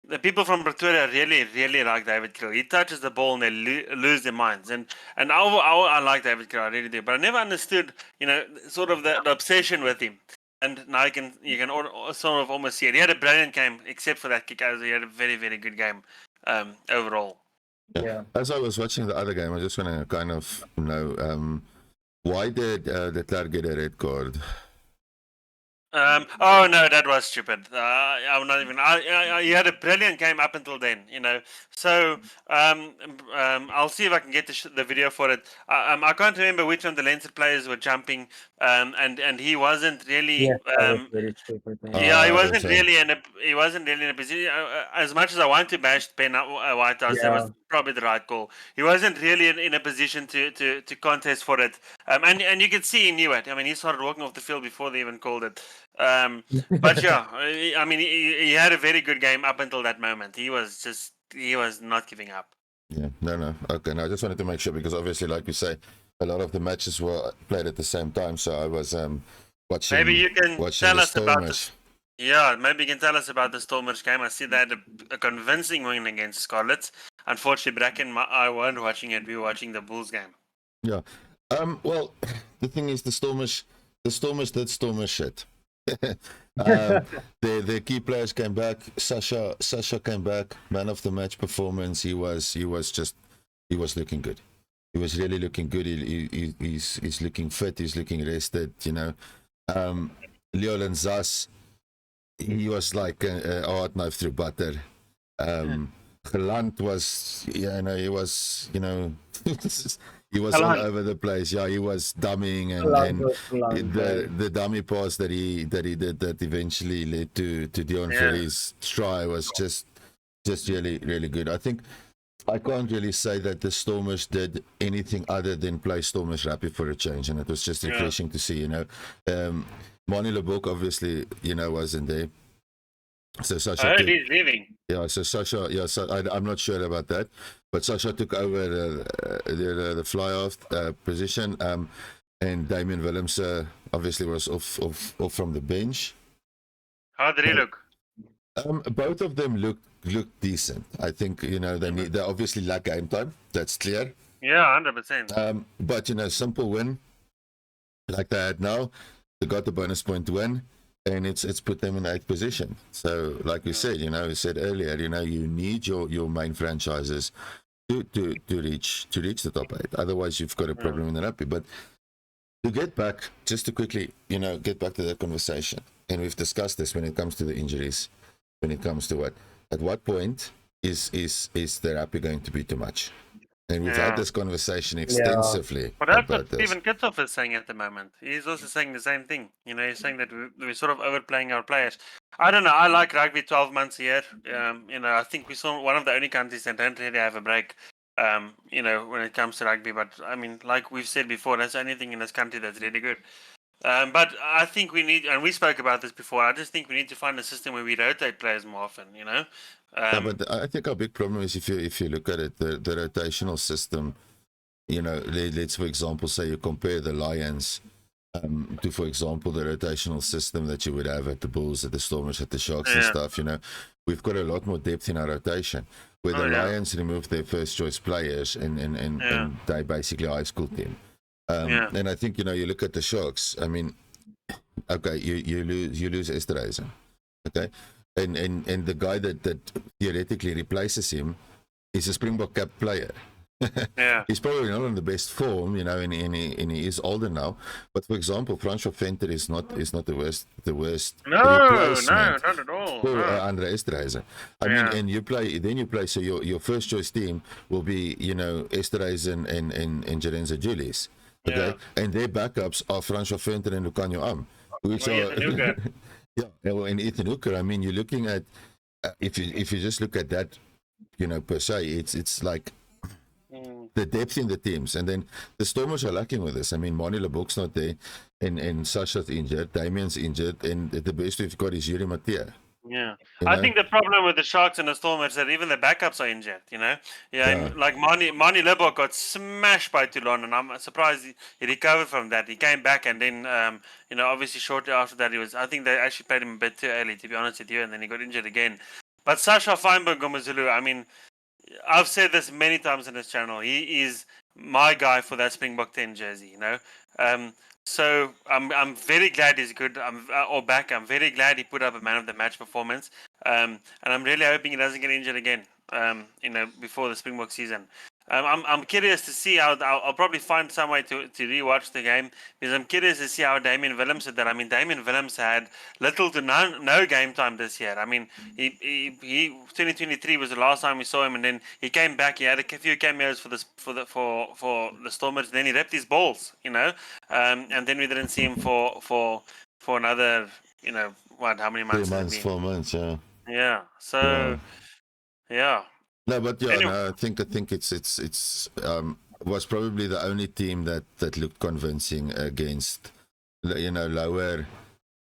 Speaker 3: the people from Pretoria really like David Kriel. He touches the ball and they lose their minds. And I like David Kriel, I really do. But I never understood, sort of the obsession with him. And now you can sort of almost see it. He had a brilliant game, except for that kick. He had a very, very good game overall.
Speaker 1: Yeah. As I was watching the other game, I just want to kind of know why did the Clark get a red card?
Speaker 3: Oh no, that was stupid. I'm not even. He had a brilliant game up until then, So I'll see if I can get the video for it. I can't remember which one of the Leinster players were jumping, and he wasn't really. He wasn't really in a position. As much as I want to bash Ben Whitehouse, that was probably the right call. He wasn't really in a position to contest for it. And you can see he knew it. I mean, he started walking off the field before they even called it. But yeah, I mean, he had a very good game up until that moment. He was not giving up.
Speaker 1: Yeah, no. Okay, no, I just wanted to make sure because obviously, like you say, a lot of the matches were played at the same time. So I was watching.
Speaker 3: Maybe you can tell us about
Speaker 1: this.
Speaker 3: Yeah, maybe you can tell us about the Stormers game. I see they had a convincing win against Scarlets. Unfortunately, Bracken and I weren't watching it. We were watching the Bulls game.
Speaker 1: Yeah. Well, the thing is, the Stormers did Stormers shit. The key players came back. Sasha came back. Man of the match performance. He was looking good. He was really looking good. He's looking fit. He's looking rested. Leolan Zas, he was like a hard knife through butter. Geland was, he was, he was all over the place. Yeah, he was dummying and the dummy pass that he did that eventually led to Dion Ferry's try was just really, really good. I think I can't really say that the Stormers did anything other than play Stormers Rugby for a change, and it was just refreshing to see. Manu Leboeck obviously, wasn't there. So Sasha.
Speaker 3: I heard he's leaving.
Speaker 1: Yeah, so Sasha. Yeah, so I'm not sure about that, but Sasha took over the fly-off position, and Damien Willems obviously was off from the bench.
Speaker 3: How did he look?
Speaker 1: Both of them look decent. I think they obviously lack game time. That's clear.
Speaker 3: Yeah, 100%.
Speaker 1: But simple win like they had now. They got the bonus point win. And it's put them in 8th position. So, like we said, we said earlier, you need your main franchises to reach the top 8. Otherwise, you've got a problem in the rugby. But to get back, just to quickly, get back to that conversation, and we've discussed this when it comes to the injuries, when it comes to at what point is the rugby going to be too much? And we've had this conversation extensively.
Speaker 3: But that's what Stephen Kitsoff is saying at the moment. He's also saying the same thing. He's saying that we're sort of overplaying our players. I don't know. I like rugby 12 months a year. I think we saw one of the only countries that don't really have a break, when it comes to rugby. But, I mean, like we've said before, that's the only thing in this country that's really good. But I think we need, and we spoke about this before, I just think we need to find a system where we rotate players more often,
Speaker 1: but I think our big problem is if you look at it, the rotational system, let's for example say you compare the Lions to, for example, the rotational system that you would have at the Bulls, at the Stormers, at the Sharks and stuff. We've got a lot more depth in our rotation. Where the Lions removed their first choice players and they basically a high school team. And I think you look at the Sharks. I mean, okay, you lose Esterhuizen, okay. And the guy that theoretically replaces him is a Springbok cap player.
Speaker 3: Yeah.
Speaker 1: He's probably not in the best form, and he is older now. But for example, Franco Venter is not the worst
Speaker 3: No,
Speaker 1: replacement
Speaker 3: not at all.
Speaker 1: for
Speaker 3: No.
Speaker 1: Andre Esterhuizen. I mean,
Speaker 3: Yeah.
Speaker 1: and you play. So your first choice team will be Esterhuizen and Jerenza Julius. Okay,
Speaker 3: Yeah.
Speaker 1: and their backups are Franco Venter and Lucanio Am, which
Speaker 3: Well,
Speaker 1: are
Speaker 3: Ethan Hooker.
Speaker 1: and Ethan Hooker. I mean, you're looking at if you just look at that, per se, it's like
Speaker 3: Mm.
Speaker 1: the depth in the teams. And then the Stormers are lacking with this. I mean, Mani Lebok's not there, and Sasha's injured, Damien's injured, and the best we've got is Yuri Mattia.
Speaker 3: Yeah,
Speaker 1: You
Speaker 3: I
Speaker 1: know?
Speaker 3: think the problem with the Sharks and the Stormers is that even the backups are injured.
Speaker 1: Yeah.
Speaker 3: And like Mani Lebok got smashed by Toulon, and I'm surprised he recovered from that. He came back, and then obviously shortly after that, I think they actually played him a bit too early, to be honest with you, and then he got injured again. But Sasha Feinberg-Mngomezulu, I mean, I've said this many times on this channel. He is my guy for that Springbok 10 jersey. So I'm very glad he's good. Or back. I'm very glad he put up a man of the match performance. And I'm really hoping he doesn't get injured again. Before the Springbok season. I'm curious to see how I'll probably find some way to rewatch the game, because I'm curious to see how Damien Willems did that. I mean, Damien Willems had little to no game time this year. I mean, he 2023 was the last time we saw him, and then he came back. He had a few cameos for the Stormers. Then he ripped his balls, and then we didn't see him for another, how many months?
Speaker 1: 4 months, yeah.
Speaker 3: Yeah. So, yeah.
Speaker 1: No, but
Speaker 3: Anyway.
Speaker 1: I think it's was probably the only team that looked convincing against lower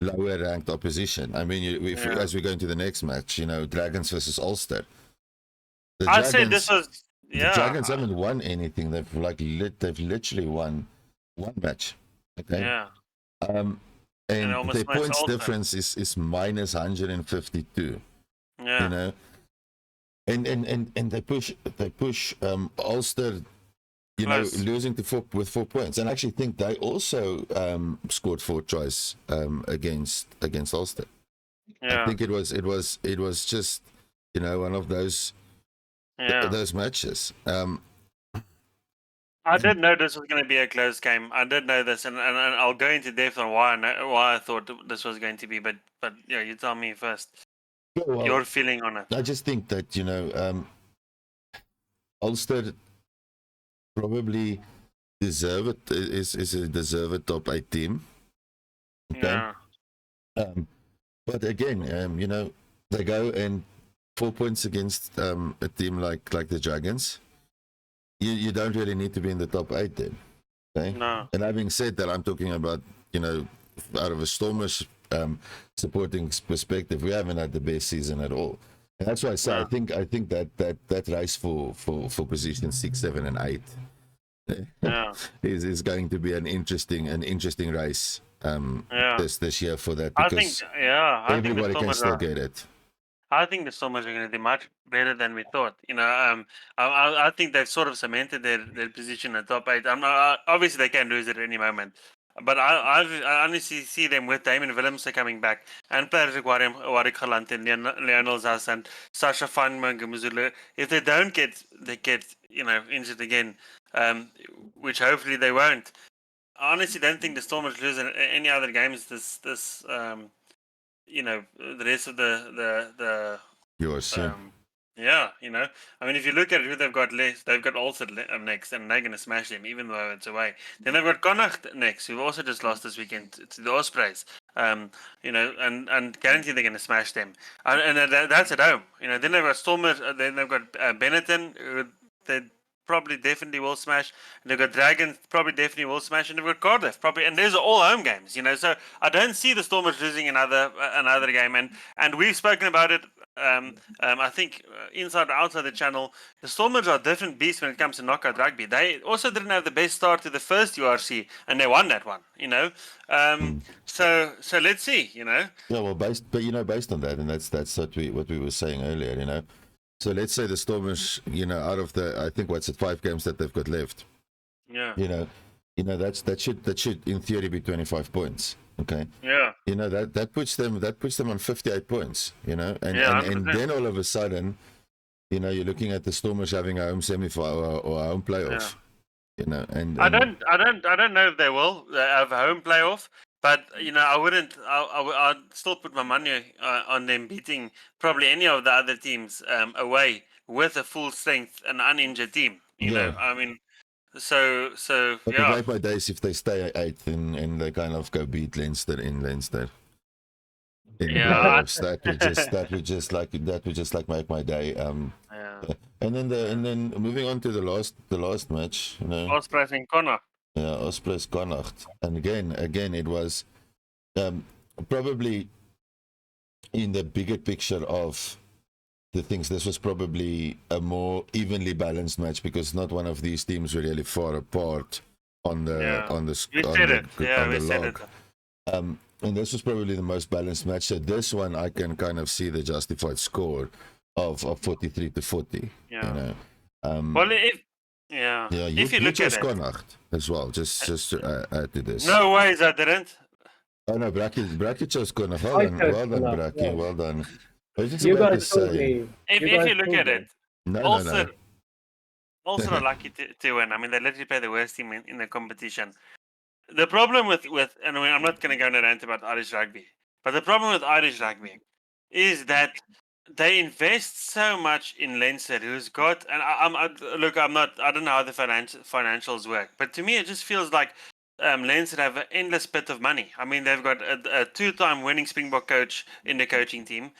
Speaker 1: ranked opposition. I mean, as we go into the next match, Dragons versus Ulster.
Speaker 3: I said this was
Speaker 1: The Dragons haven't won anything. They've literally won one match. Okay.
Speaker 3: Yeah.
Speaker 1: And
Speaker 3: almost
Speaker 1: their
Speaker 3: smashed
Speaker 1: points
Speaker 3: Ulster.
Speaker 1: difference is minus 152.
Speaker 3: Yeah.
Speaker 1: And they push Ulster,
Speaker 3: Close.
Speaker 1: losing with 4 points. And I actually think they also scored 4 tries against Ulster.
Speaker 3: Yeah.
Speaker 1: I think it was just one of those matches.
Speaker 3: I did know this was going to be a close game. I did know this, and I'll go into depth on why I thought this was going to be. But yeah, you tell me first.
Speaker 1: Well,
Speaker 3: Your feeling on it.
Speaker 1: I just think that Ulster probably deserve it. Is a deserved top 8 team. Okay?
Speaker 3: Yeah.
Speaker 1: But again, they go and 4 points against a team like the Dragons. You don't really need to be in the top 8 then. Okay?
Speaker 3: No.
Speaker 1: And having said that, I'm talking about out of a Stormers supporting perspective, we haven't had the best season at all. And that's why I say I think that race for position 6, 7, and 8 is going to be an interesting race this year for that, because everybody can still get it.
Speaker 3: I think the Stormers are going to do much better than we thought. I think they've sort of cemented their position in the top 8. Obviously they can lose it at any moment, but I honestly see them with Damien Willems coming back and players like Warwick Galant and Lionel Zas and Sasha Feinberg-Mngomezulu. If they don't get injured again, which hopefully they won't. I honestly don't think the Stormers lose any other games this the rest of the
Speaker 1: URC.
Speaker 3: I mean, if you look at who they've got left, they've got Ulster next, and they're going to smash them, even though it's away. Then they've got Connacht next, who also just lost this weekend to the Ospreys. And guaranteed they're going to smash them. And that's at home. Then they've got Stormers, then they've got Benetton, who they probably definitely will smash. And they've got Dragons, probably definitely will smash, and they've got Cardiff, probably, and those are all home games. So I don't see the Stormers losing another game. And we've spoken about it. I think inside or outside the channel, the Stormers are a different beast when it comes to knockout rugby. They also didn't have the best start to the first URC, and they won that one. So let's see.
Speaker 1: Yeah, well, based on that, and that's what we were saying earlier. So let's say the Stormers, out of the, I think 5 games that they've got left.
Speaker 3: Yeah.
Speaker 1: That should in theory be 25 points. Okay.
Speaker 3: Yeah.
Speaker 1: That puts them on 58 points. And then all of a sudden, you know, you're looking at the Stormers having a home semi-final or a home playoff. You know, and
Speaker 3: I don't know if they will have a home playoff, but you know, I wouldn't. I'd still put my money on them beating probably any of the other teams away with a full strength and uninjured team. You know, I mean, so
Speaker 1: But
Speaker 3: yeah.
Speaker 1: it make my days if they stay at 8th and they kind of go beat Leinster in Leinster. In the
Speaker 3: Yeah.
Speaker 1: playoffs, that would just like make my day.
Speaker 3: Yeah.
Speaker 1: And then moving on to the last match, you know.
Speaker 3: Ospreys and Connacht.
Speaker 1: Yeah, Ospreys Connacht. And again, it was probably in the bigger picture of the things. This was probably a more evenly balanced match because not one of these teams were really far apart on the log. And this was probably the most balanced match. So this one, I can kind of see the justified score of 43-40.
Speaker 3: Yeah.
Speaker 1: You know.
Speaker 3: Well, if you
Speaker 1: chose
Speaker 3: look at
Speaker 1: Connacht as well. Just to add to this.
Speaker 3: No ways I didn't.
Speaker 1: Oh no, Bracky chose Connacht.
Speaker 2: I
Speaker 1: Well
Speaker 2: chose
Speaker 1: done,
Speaker 2: Connacht,
Speaker 1: Bracky.
Speaker 2: yeah.
Speaker 1: Well done. I was just
Speaker 2: You
Speaker 1: about to
Speaker 2: guys told
Speaker 1: say.
Speaker 2: me.
Speaker 3: If
Speaker 2: guys
Speaker 3: you look
Speaker 2: told
Speaker 3: at
Speaker 2: me.
Speaker 3: it,
Speaker 1: No.
Speaker 3: also are lucky to win. I mean, they literally play the worst team in the competition. The problem with and I mean, I'm not going to go on a rant about Irish rugby, but the problem with Irish rugby is that they invest so much in Leinster, who's got, and I don't know how the financials work, but to me it just feels like Leinster have an endless bit of money. I mean, they've got a two-time winning Springbok coach in the coaching team.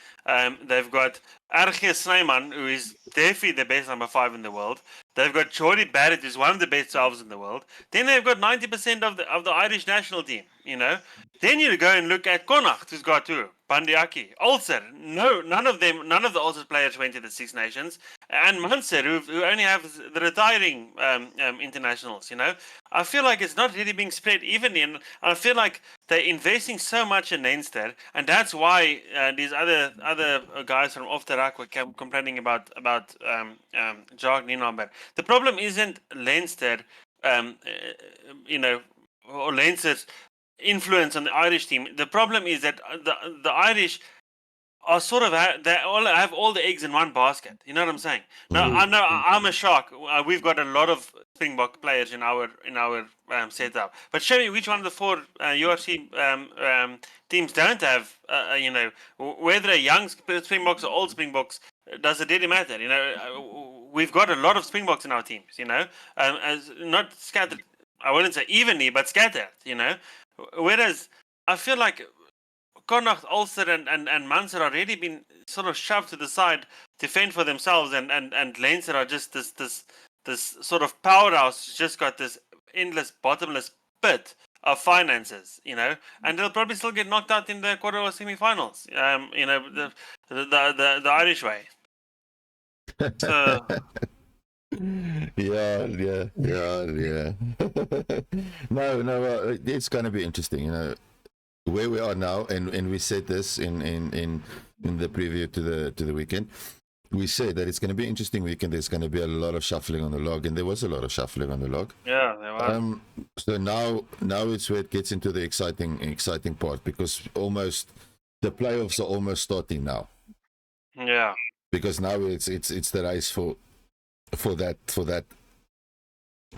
Speaker 3: They've got RG Snyman, who is definitely the best number 5 in the world. They've got Jordy Barrett, who's one of the best 12s in the world. Then they've got 90% of the Irish national team, you know. Then you go and look at Connacht, who's got two. Bandiaki, Ulster. No, none of the Ulster players went to the Six Nations. And Munster, who only have the retiring internationals, you know. I feel like it's not really being spread evenly. And I feel like they're investing so much in Leinster. And that's why these other guys from Off the Rack were complaining about Jacques Nienaber. The problem isn't Leinster, you know, or Leinster's influence on the Irish team. The problem is that the Irish are sort of they all have all the eggs in one basket. You know what I'm saying? Now I know I'm a Shark. We've got a lot of Springbok players in our setup. But show me which one of the 4 URC teams don't have. You know, whether they're young Springboks or old Springboks, does it really matter? You know, we've got a lot of Springboks in our teams. You know, as not scattered. I wouldn't say evenly, but scattered. You know. Whereas I feel like Connacht, Ulster, and Munster are already been sort of shoved to the side to fend for themselves, and Leinster are just this sort of powerhouse, just got this endless, bottomless pit of finances, you know, and they'll probably still get knocked out in the quarter or semi-finals, you know, the Irish way. So.
Speaker 1: Yeah. No. It's going to be interesting, you know, where we are now, and we said this in the preview to the weekend. We said that it's going to be an interesting weekend. There's going to be a lot of shuffling on the log, and there was a lot of shuffling on the log.
Speaker 3: Yeah, there was.
Speaker 1: So now it's where it gets into the exciting part, because almost the playoffs are almost starting now.
Speaker 3: Yeah.
Speaker 1: Because now it's the race for that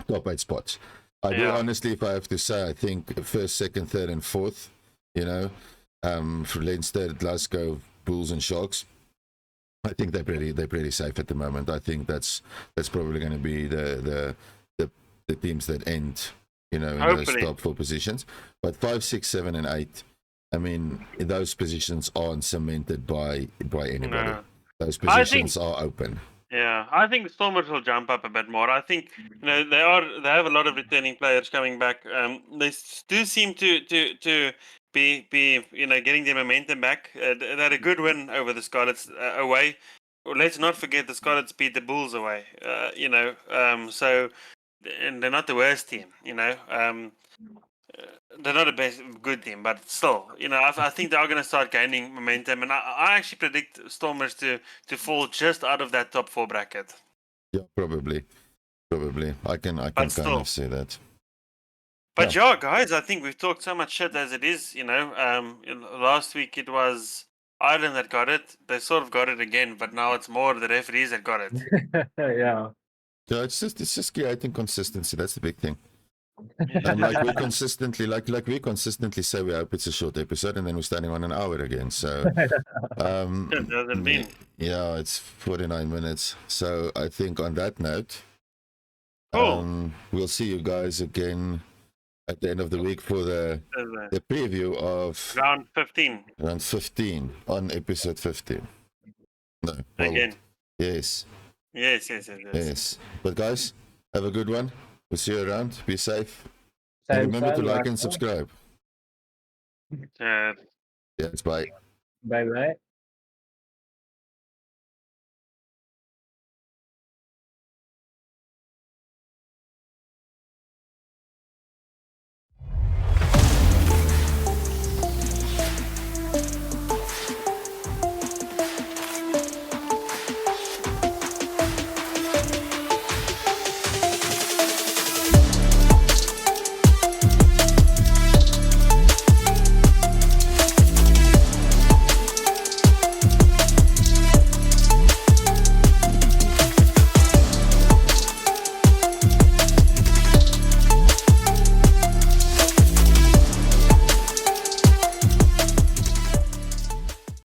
Speaker 1: top 8 spots. I do honestly, if I have to say, I think first, second, third, and fourth, you know, for Leinster, Glasgow, Bulls, and Sharks, I think they're pretty safe at the moment. I think that's probably going to be the teams that end, you know, in
Speaker 3: Hopefully.
Speaker 1: those top 4 positions. But 5, 6, 7, and 8, I mean, those positions aren't cemented by anybody. No. Those positions are open.
Speaker 3: Yeah, I think the Stormers will jump up a bit more. I think, you know, they have a lot of returning players coming back. They do seem to be you know, getting their momentum back. They had a good win over the Scarlets away. Let's not forget the Scarlets beat the Bulls away. You know, so, and they're not the worst team. You know, they're not a best good team, but still, you know, I think they are going to start gaining momentum, and I actually predict Stormers to fall just out of that top 4 bracket.
Speaker 1: Yeah, probably. I can kind of see that.
Speaker 3: But yeah, guys, I think we've talked so much shit as it is. You know, last week it was Ireland that got it. They sort of got it again, but now it's more the referees that got it.
Speaker 2: Yeah.
Speaker 1: So it's just creating consistency. That's the big thing.
Speaker 3: Yeah.
Speaker 1: Like we consistently say we hope it's a short episode, and then we're starting on an hour again. So
Speaker 3: What does it mean?
Speaker 1: yeah, it's 49 minutes. So I think on that note,
Speaker 3: Cool.
Speaker 1: we'll see you guys again at the end of the week for the preview of
Speaker 3: Round 15
Speaker 1: round 15 on episode 15. No, well,
Speaker 3: again.
Speaker 1: yes,
Speaker 3: Yes.
Speaker 1: But guys, have a good one. We'll see you around. Be safe. And
Speaker 2: Same,
Speaker 1: remember to
Speaker 2: same,
Speaker 1: like
Speaker 2: like
Speaker 1: and
Speaker 2: that.
Speaker 1: subscribe.
Speaker 3: Uh,
Speaker 1: Yes, bye.
Speaker 2: Bye bye.